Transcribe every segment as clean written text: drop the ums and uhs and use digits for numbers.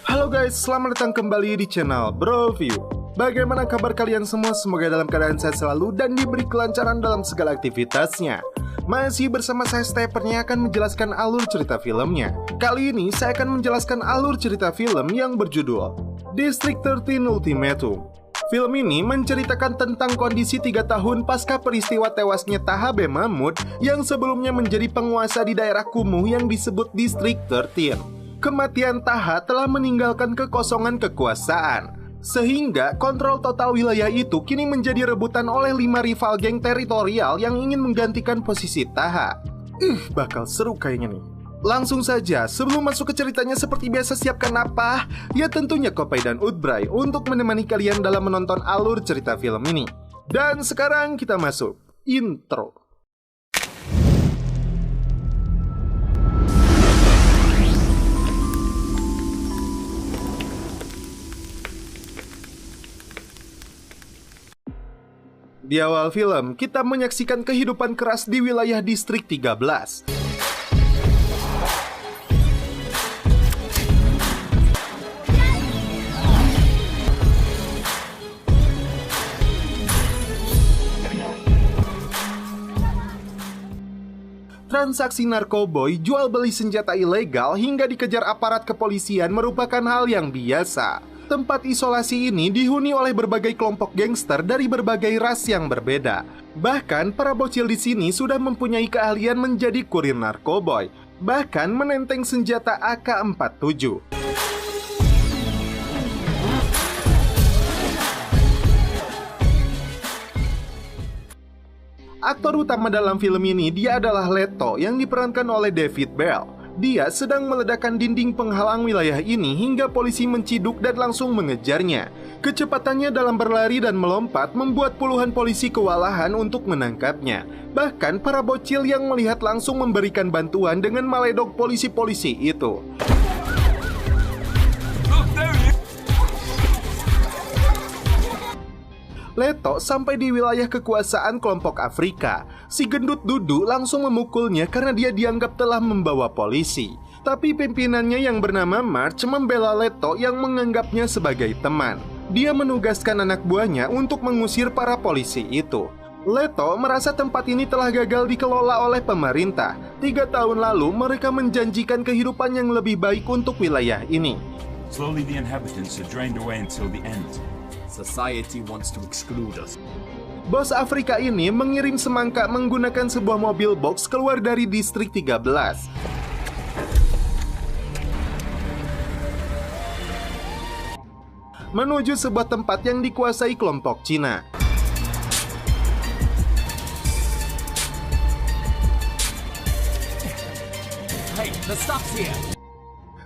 Halo guys, selamat datang kembali di channel Broview. Bagaimana kabar kalian semua? Semoga dalam keadaan sehat selalu dan diberi kelancaran dalam segala aktivitasnya. Masih bersama saya Stephen yang akan menjelaskan alur cerita filmnya. Kali ini saya akan menjelaskan alur cerita film yang berjudul District 13 Ultimatum. Film ini menceritakan tentang kondisi 3 tahun pasca peristiwa tewasnya Taha B. Mahmud yang sebelumnya menjadi penguasa di daerah kumuh yang disebut District 13. Kematian Taha telah meninggalkan kekosongan kekuasaan, sehingga kontrol total wilayah itu kini menjadi rebutan oleh 5 rival geng teritorial yang ingin menggantikan posisi Taha. Bakal seru kayaknya nih. Langsung saja, sebelum masuk ke ceritanya seperti biasa siapkan apa? Ya tentunya Kopai dan Udbray untuk menemani kalian dalam menonton alur cerita film ini. Dan sekarang kita masuk intro. Di awal film, kita menyaksikan kehidupan keras di wilayah Distrik 13. Transaksi narkoboy, jual beli senjata ilegal, hingga dikejar aparat kepolisian merupakan hal yang biasa. Tempat isolasi ini dihuni oleh berbagai kelompok gangster dari berbagai ras yang berbeda. Bahkan para bocil di sini sudah mempunyai keahlian menjadi kurir narkoboy, bahkan menenteng senjata AK-47. Aktor utama dalam film ini dia adalah Leto yang diperankan oleh David Bell. Dia sedang meledakkan dinding penghalang wilayah ini hingga polisi menciduk dan langsung mengejarnya. Kecepatannya dalam berlari dan melompat membuat puluhan polisi kewalahan untuk menangkapnya. Bahkan para bocil yang melihat langsung memberikan bantuan dengan meledok polisi-polisi itu. Leto sampai di wilayah kekuasaan kelompok Afrika. Si gendut Dudu langsung memukulnya karena dia dianggap telah membawa polisi. Tapi pimpinannya yang bernama March membela Leto yang menganggapnya sebagai teman. Dia menugaskan anak buahnya untuk mengusir para polisi itu. Leto merasa tempat ini telah gagal dikelola oleh pemerintah. 3 tahun lalu mereka menjanjikan kehidupan yang lebih baik untuk wilayah ini. Slowly the inhabitants are drained away until the end. Society wants to exclude us. Bos Afrika ini mengirim semangka menggunakan sebuah mobil box keluar dari Distrik 13. Menuju sebuah tempat yang dikuasai kelompok Cina. Hey, the stuff's here.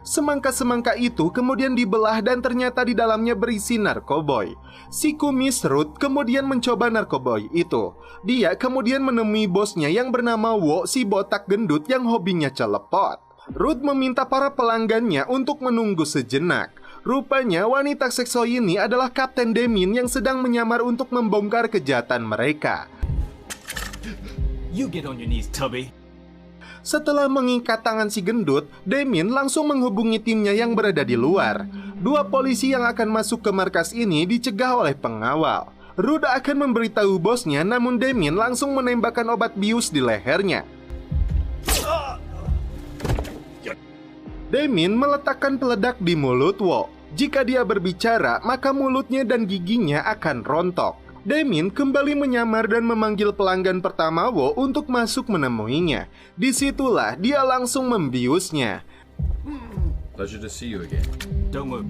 Semangka-semangka itu kemudian dibelah dan ternyata di dalamnya berisi narkoboy. Si kumis Ruth kemudian mencoba narkoboy itu. Dia kemudian menemui bosnya yang bernama Wo, si botak gendut yang hobinya celepot. Ruth meminta para pelanggannya untuk menunggu sejenak. Rupanya wanita sekso ini adalah Kapten Demin yang sedang menyamar untuk membongkar kejahatan mereka. You get on your knees, Tubby. Setelah mengikat tangan si gendut, Demin langsung menghubungi timnya yang berada di luar. 2 polisi yang akan masuk ke markas ini dicegah oleh pengawal. Ruda akan memberitahu bosnya, namun Demin langsung menembakkan obat bius di lehernya. Demin meletakkan peledak di mulut Wo. Jika dia berbicara, maka mulutnya dan giginya akan rontok. Demin kembali menyamar dan memanggil pelanggan pertama Wo untuk masuk menemuinya. Disitulah dia langsung membiusnya. Pleasure to see you again. Don't move.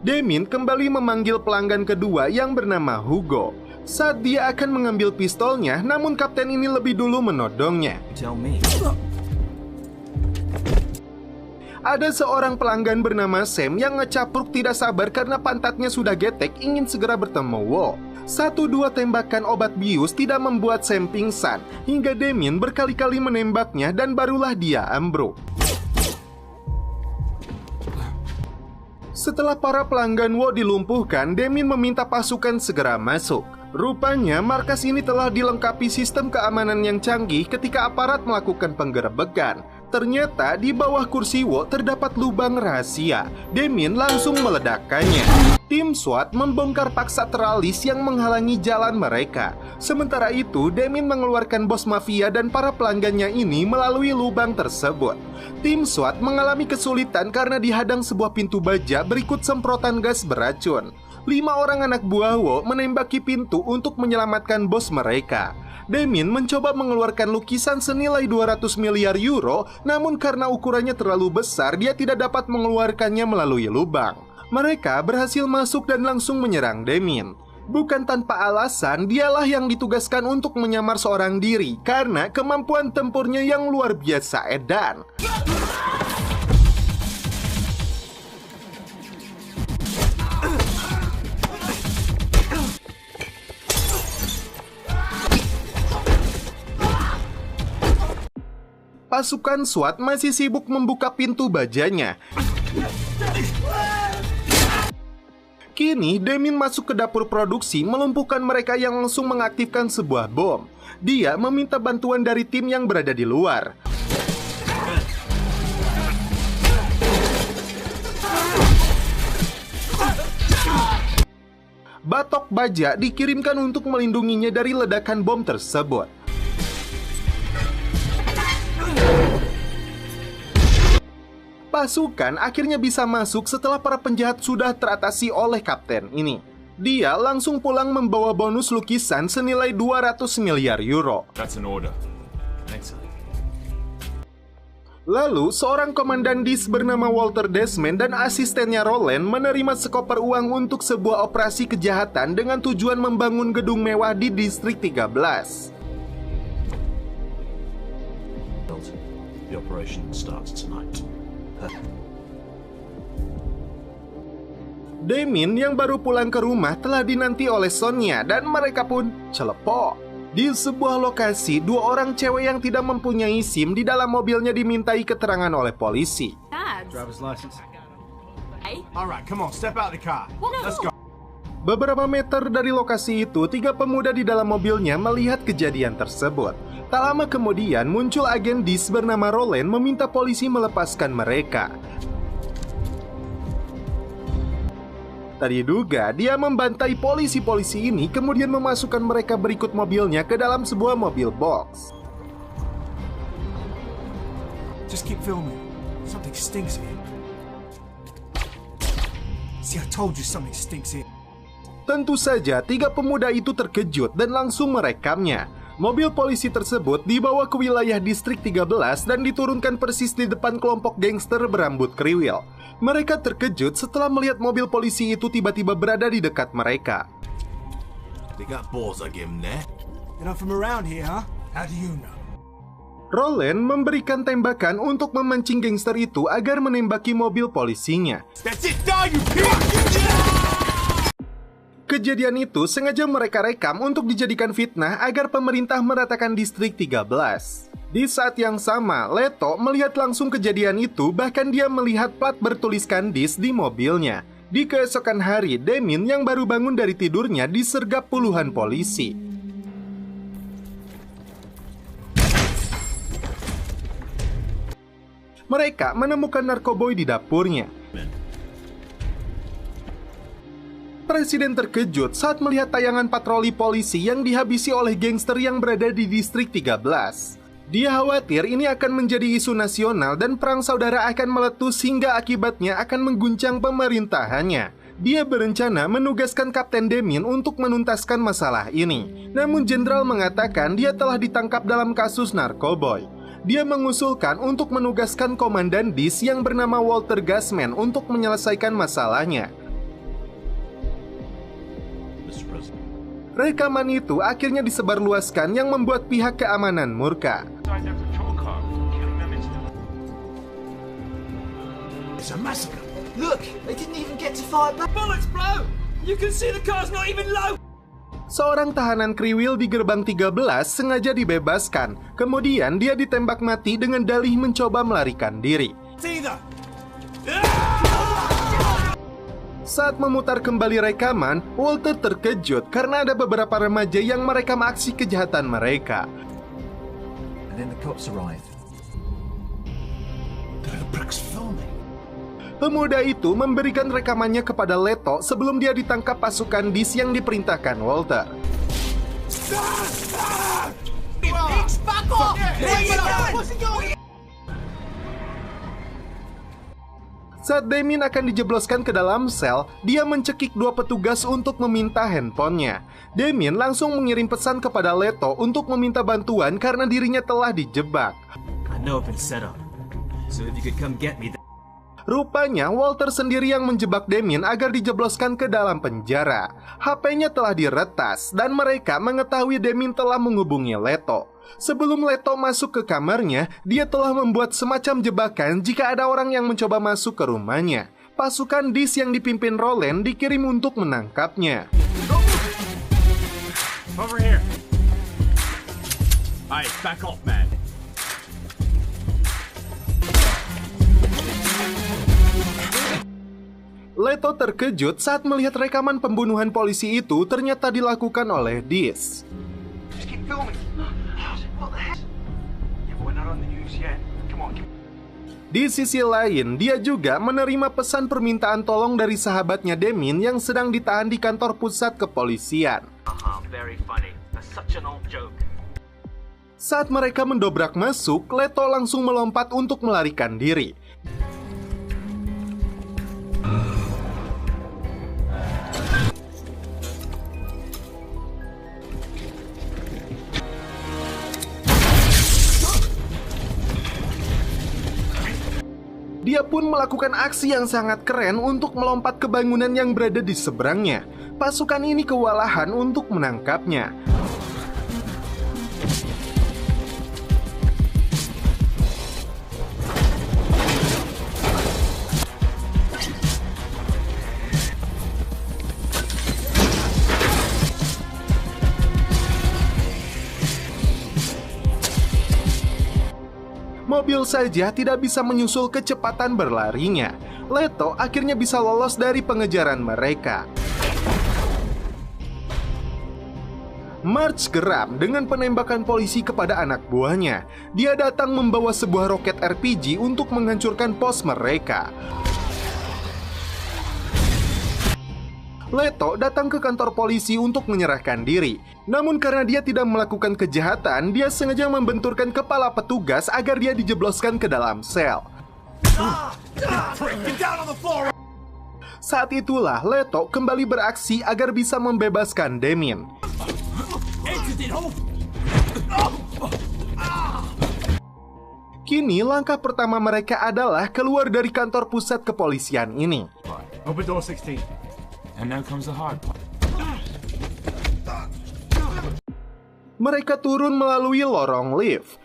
Demin kembali memanggil pelanggan kedua yang bernama Hugo. Saat dia akan mengambil pistolnya, namun kapten ini lebih dulu menodongnya. Tell me. Ada seorang pelanggan bernama Sam yang ngecapruk tidak sabar karena pantatnya sudah getek ingin segera bertemu Wo. 1-2 tembakan obat bius tidak membuat Sam pingsan, hingga Demin berkali-kali menembaknya dan barulah dia ambruk. Setelah para pelanggan Wo dilumpuhkan, Demin meminta pasukan segera masuk. Rupanya markas ini telah dilengkapi sistem keamanan yang canggih ketika aparat melakukan penggerebekan. Ternyata di bawah kursi Wo terdapat lubang rahasia. Damien langsung meledakkannya. Tim SWAT membongkar paksa teralis yang menghalangi jalan mereka. Sementara itu, Damien mengeluarkan bos mafia dan para pelanggannya ini melalui lubang tersebut. Tim SWAT mengalami kesulitan karena dihadang sebuah pintu baja berikut semprotan gas beracun. 5 orang anak buah Wo menembaki pintu untuk menyelamatkan bos mereka. Damien mencoba mengeluarkan lukisan senilai 200 miliar euro, namun karena ukurannya terlalu besar, dia tidak dapat mengeluarkannya melalui lubang. Mereka berhasil masuk dan langsung menyerang Damien. Bukan tanpa alasan, dialah yang ditugaskan untuk menyamar seorang diri karena kemampuan tempurnya yang luar biasa edan. Pasukan SWAT masih sibuk membuka pintu bajanya. Kini, Damien masuk ke dapur produksi melumpuhkan mereka yang langsung mengaktifkan sebuah bom. Dia meminta bantuan dari tim yang berada di luar. Batok baja dikirimkan untuk melindunginya dari ledakan bom tersebut. Pasukan akhirnya bisa masuk setelah para penjahat sudah teratasi oleh kapten ini. Dia langsung pulang membawa bonus lukisan senilai 200 miliar euro. That's an order. Excellent. Lalu, seorang komandan DIS bernama Walter Desmond dan asistennya Roland menerima sekoper uang untuk sebuah operasi kejahatan dengan tujuan membangun gedung mewah di distrik 13. The operation starts tonight. Damien yang baru pulang ke rumah telah dinanti oleh Sonia dan mereka pun celepok. Di sebuah lokasi, 2 orang cewek yang tidak mempunyai SIM di dalam mobilnya dimintai keterangan oleh polisi. Driver's license. Alright, come on, step out of the car. Let's go. Beberapa meter dari lokasi itu, 3 pemuda di dalam mobilnya melihat kejadian tersebut. Tak lama kemudian muncul agen DIS bernama Roland meminta polisi melepaskan mereka. Tadi diduga dia membantai polisi-polisi ini kemudian memasukkan mereka berikut mobilnya ke dalam sebuah mobil box. Just keep filming. Something stinks here. See, I told you something stinks here. Tentu saja 3 pemuda itu terkejut dan langsung merekamnya. Mobil polisi tersebut dibawa ke wilayah distrik 13 dan diturunkan persis di depan kelompok gangster berambut kriwil. Mereka terkejut setelah melihat mobil polisi itu tiba-tiba berada di dekat mereka. They got balls, I give them that. You're not from around here, huh? How do you know? Roland memberikan tembakan untuk memancing gangster itu agar menembaki mobil polisinya. That's it, die, you pig! Kejadian itu sengaja mereka rekam untuk dijadikan fitnah agar pemerintah meratakan distrik 13. Di saat yang sama, Leto melihat langsung kejadian itu, bahkan dia melihat plat bertuliskan DIS di mobilnya. Di keesokan hari, Damien yang baru bangun dari tidurnya disergap puluhan polisi. Mereka menemukan narkoboy di dapurnya. Presiden terkejut saat melihat tayangan patroli polisi yang dihabisi oleh gangster yang berada di distrik 13. Dia khawatir ini akan menjadi isu nasional dan perang saudara akan meletus hingga akibatnya akan mengguncang pemerintahannya. Dia berencana menugaskan Kapten Damien untuk menuntaskan masalah ini. Namun jenderal mengatakan dia telah ditangkap dalam kasus narkoboy. Dia mengusulkan untuk menugaskan komandan DIS yang bernama Walter Gasman untuk menyelesaikan masalahnya. Rekaman itu akhirnya disebarluaskan yang membuat pihak keamanan murka. It's a massacre. Look, they didn't even get to fire back. Bullets, bro! You can see the car's not even low! Seorang tahanan kriwil di gerbang 13 sengaja dibebaskan. Kemudian dia ditembak mati dengan dalih mencoba melarikan diri. It's either. Saat memutar kembali rekaman, Walter terkejut karena ada beberapa remaja yang merekam aksi kejahatan mereka. And then the cops arrived. The Brooks filming. Pemuda itu memberikan rekamannya kepada Leto sebelum dia ditangkap pasukan DIS yang diperintahkan Walter. Saat Damien akan dijebloskan ke dalam sel, dia mencekik dua petugas untuk meminta handphonenya. Damien langsung mengirim pesan kepada Leto untuk meminta bantuan karena dirinya telah dijebak. I know I've been set up. So if you could come get me. Rupanya Walter sendiri yang menjebak Damien agar dijebloskan ke dalam penjara. HP-nya telah diretas dan mereka mengetahui Damien telah menghubungi Leto. Sebelum Leto masuk ke kamarnya, dia telah membuat semacam jebakan jika ada orang yang mencoba masuk ke rumahnya. Pasukan DIS yang dipimpin Roland dikirim untuk menangkapnya. Over here. Alright, back off, man. Leto terkejut saat melihat rekaman pembunuhan polisi itu ternyata dilakukan oleh DIS. Di sisi lain, dia juga menerima pesan permintaan tolong dari sahabatnya Damien yang sedang ditahan di kantor pusat kepolisian. Saat mereka mendobrak masuk, Leto langsung melompat untuk melarikan diri. Dia pun melakukan aksi yang sangat keren untuk melompat ke bangunan yang berada di seberangnya. Pasukan ini kewalahan untuk menangkapnya. Mobil saja tidak bisa menyusul kecepatan berlarinya. Leto akhirnya bisa lolos dari pengejaran mereka. March geram dengan penembakan polisi kepada anak buahnya. Dia datang membawa sebuah roket RPG untuk menghancurkan pos mereka. Leto datang ke kantor polisi untuk menyerahkan diri. Namun karena dia tidak melakukan kejahatan, dia sengaja membenturkan kepala petugas agar dia dijebloskan ke dalam sel. Saat itulah Leto kembali beraksi agar bisa membebaskan Damien. Kini langkah pertama mereka adalah keluar dari kantor pusat kepolisian ini. Open door 16. And now comes the hard part. Mereka turun melalui lorong lift.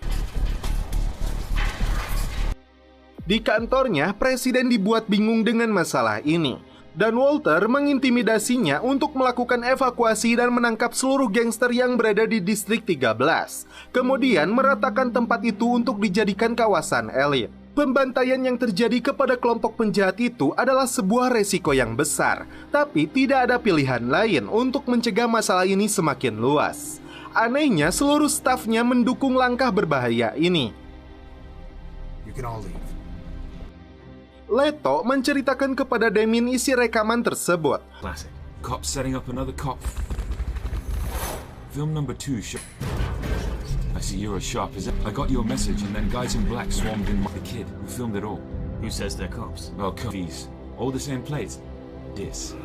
Di kantornya, Presiden dibuat bingung dengan masalah ini. Dan Walter mengintimidasinya untuk melakukan evakuasi dan menangkap seluruh gangster yang berada di distrik 13. Kemudian meratakan tempat itu untuk dijadikan kawasan elit. Pembantaian yang terjadi kepada kelompok penjahat itu adalah sebuah resiko yang besar, tapi tidak ada pilihan lain untuk mencegah masalah ini semakin luas. Anehnya, seluruh stafnya mendukung langkah berbahaya ini. You can all leave. Leto menceritakan kepada Damien isi rekaman tersebut. Classic. Cops setting up another cop. Film number 2. I see you're as sharp as I got your message, and then guys in black swarmed in the kid who filmed it all. Who says they're cops? Well, these. All the same plates. This.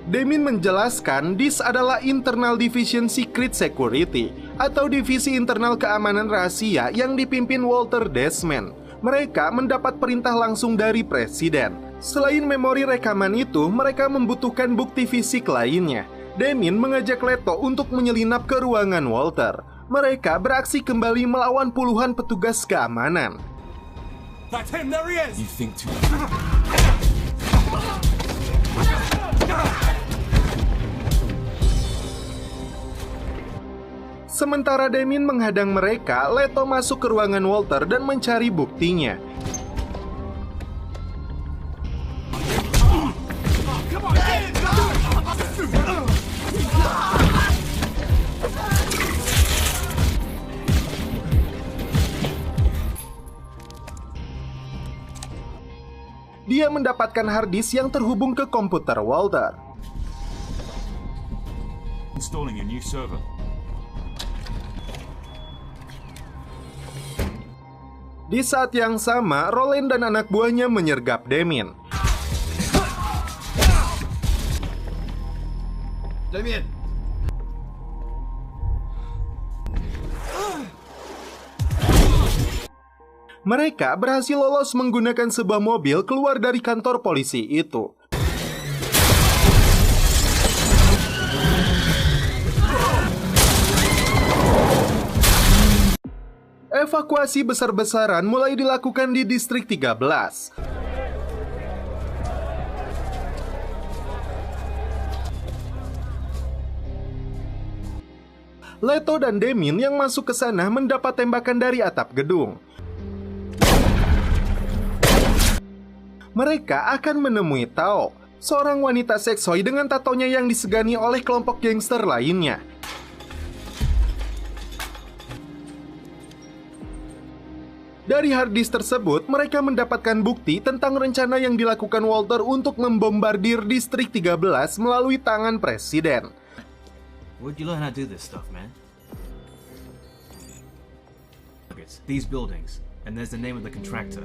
Damien menjelaskan DIS adalah Internal Division Secret Security atau divisi internal keamanan rahasia yang dipimpin Walter Desmond. Mereka mendapat perintah langsung dari Presiden. Selain memori rekaman itu, mereka membutuhkan bukti fisik lainnya. Damien mengajak Leto untuk menyelinap ke ruangan Walter. Mereka beraksi kembali melawan puluhan petugas keamanan. That's him, there he is! You think too. Sementara Damien menghadang mereka, Leto masuk ke ruangan Walter dan mencari buktinya. dia mendapatkan harddisk yang terhubung ke komputer Walter. Installing a new server. Di saat yang sama, Roland dan anak buahnya menyergap Damien. Damien! Mereka berhasil lolos menggunakan sebuah mobil keluar dari kantor polisi itu. Evakuasi besar-besaran mulai dilakukan di distrik 13. Leto dan Damien yang masuk ke sana mendapat tembakan dari atap gedung. Mereka akan menemui Tao, seorang wanita seksoi dengan tatonya yang disegani oleh kelompok gangster lainnya. Dari harddisk tersebut, mereka mendapatkan bukti tentang rencana yang dilakukan Walter untuk membombardir distrik 13 melalui tangan presiden. Where'd you learn how to do this stuff, man? These buildings, and there's the name of the contractor.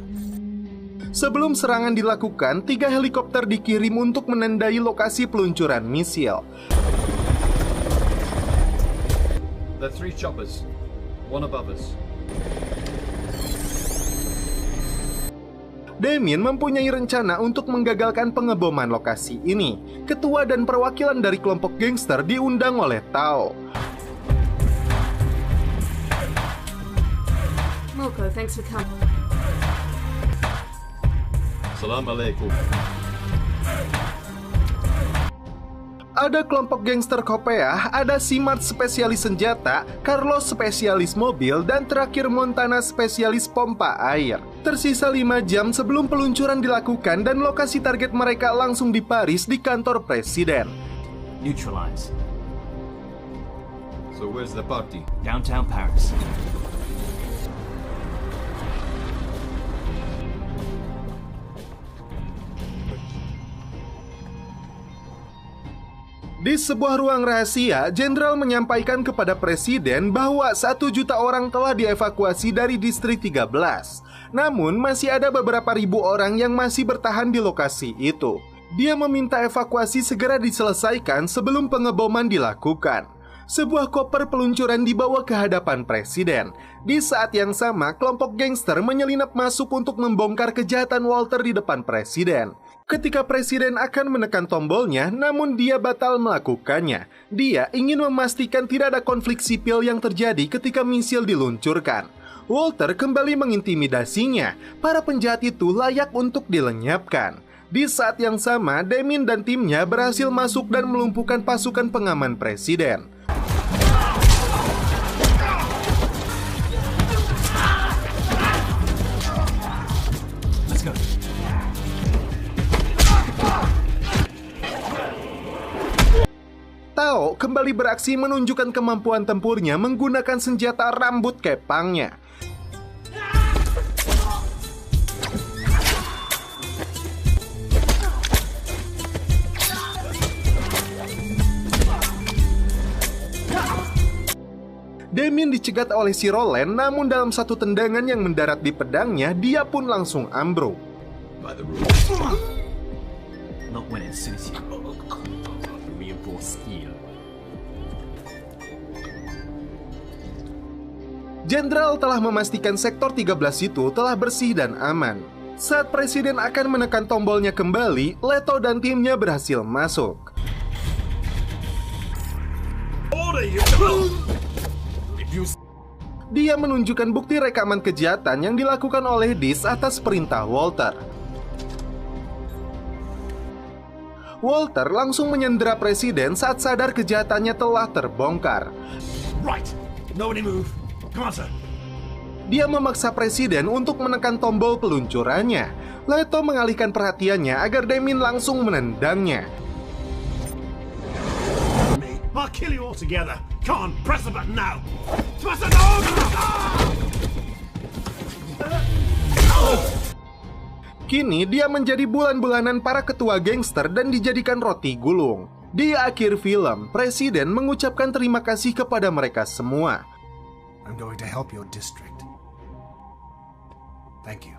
Sebelum serangan dilakukan, 3 helikopter dikirim untuk menandai lokasi peluncuran misil. There are 3 choppers. One above us. Damien mempunyai rencana untuk menggagalkan pengeboman lokasi ini. Ketua dan perwakilan dari kelompok gangster diundang oleh Tao. Moko, thanks for coming. Assalamualaikum. Ada kelompok gangster Kopeah, ada Simard spesialis senjata, Carlos spesialis mobil, dan terakhir Montana spesialis pompa air. Tersisa 5 jam sebelum peluncuran dilakukan dan lokasi target mereka langsung di Paris di kantor presiden. Neutralize. So where's the party? Downtown Paris. Di sebuah ruang rahasia, Jenderal menyampaikan kepada Presiden bahwa 1 juta orang telah dievakuasi dari distrik 13. Namun, masih ada beberapa ribu orang yang masih bertahan di lokasi itu. Dia meminta evakuasi segera diselesaikan sebelum pengeboman dilakukan. Sebuah koper peluncuran dibawa ke hadapan Presiden. Di saat yang sama, kelompok gangster menyelinap masuk untuk membongkar kejahatan Walter di depan Presiden. Ketika Presiden akan menekan tombolnya, namun dia batal melakukannya. Dia ingin memastikan tidak ada konflik sipil yang terjadi ketika misil diluncurkan. Walter kembali mengintimidasinya. Para penjahat itu layak untuk dilenyapkan. Di saat yang sama, Damien dan timnya berhasil masuk dan melumpuhkan pasukan pengaman Presiden. Let's go. Tao kembali beraksi menunjukkan kemampuan tempurnya menggunakan senjata rambut kepangnya. Damien dicegat oleh si Roland, namun dalam satu tendangan yang mendarat di pedangnya, dia pun langsung ambruk. By the rules. Not when it suits you. Reinforced steel. Jenderal telah memastikan sektor 13 itu telah bersih dan aman. Saat Presiden akan menekan tombolnya kembali, Leto dan timnya berhasil masuk. Dia menunjukkan bukti rekaman kejahatan yang dilakukan oleh Dis atas perintah Walter. Walter langsung menyandera Presiden saat sadar kejahatannya telah terbongkar. Right. Nobody move. Come on, sir. Dia memaksa Presiden untuk menekan tombol peluncurannya. Leto mengalihkan perhatiannya agar Damien langsung menendangnya. I'll kill you all together. Come on, press the button now. Press the button! Kini dia menjadi bulan-bulanan para ketua gangster dan dijadikan roti gulung. Di akhir film, Presiden mengucapkan terima kasih kepada mereka semua. I'm going to help your district. Thank you.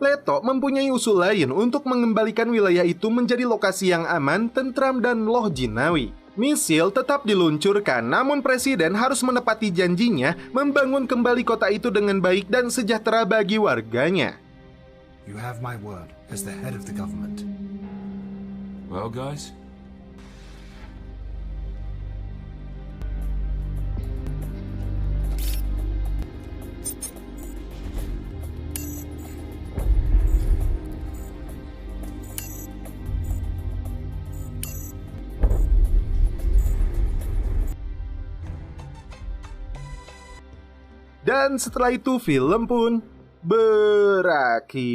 Leto mempunyai usul lain untuk mengembalikan wilayah itu menjadi lokasi yang aman, tentram, dan loh jinawi. Misil tetap diluncurkan, namun Presiden harus menepati janjinya membangun kembali kota itu dengan baik dan sejahtera bagi warganya. You have my word as the head of the government. Well, guys? Dan setelah itu film pun berakhir.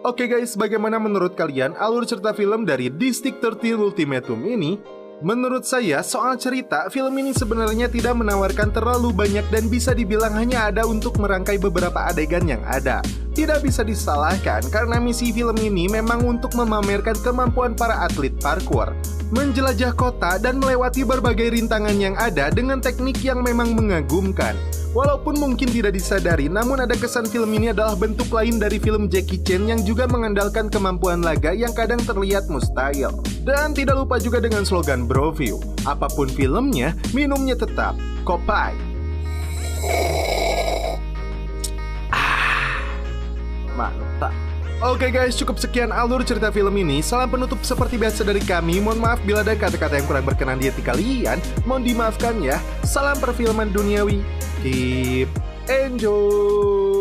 Oke guys, bagaimana menurut kalian alur cerita film dari District 13 Ultimatum ini? Menurut saya, soal cerita, film ini sebenarnya tidak menawarkan terlalu banyak dan bisa dibilang hanya ada untuk merangkai beberapa adegan yang ada. Tidak bisa disalahkan karena misi film ini memang untuk memamerkan kemampuan para atlet parkour, menjelajah kota dan melewati berbagai rintangan yang ada dengan teknik yang memang mengagumkan. Walaupun mungkin tidak disadari, namun ada kesan film ini adalah bentuk lain dari film Jackie Chan yang juga mengandalkan kemampuan laga yang kadang terlihat mustahil. Dan tidak lupa juga dengan slogan Broview, apapun filmnya, minumnya tetap Kopai. Mantap. Oke guys, cukup sekian alur cerita film ini. Salam penutup seperti biasa dari kami. Mohon maaf bila ada kata-kata yang kurang berkenan di hati kalian. Mohon dimaafkan ya. Salam perfilman duniawi. Keep enjoy.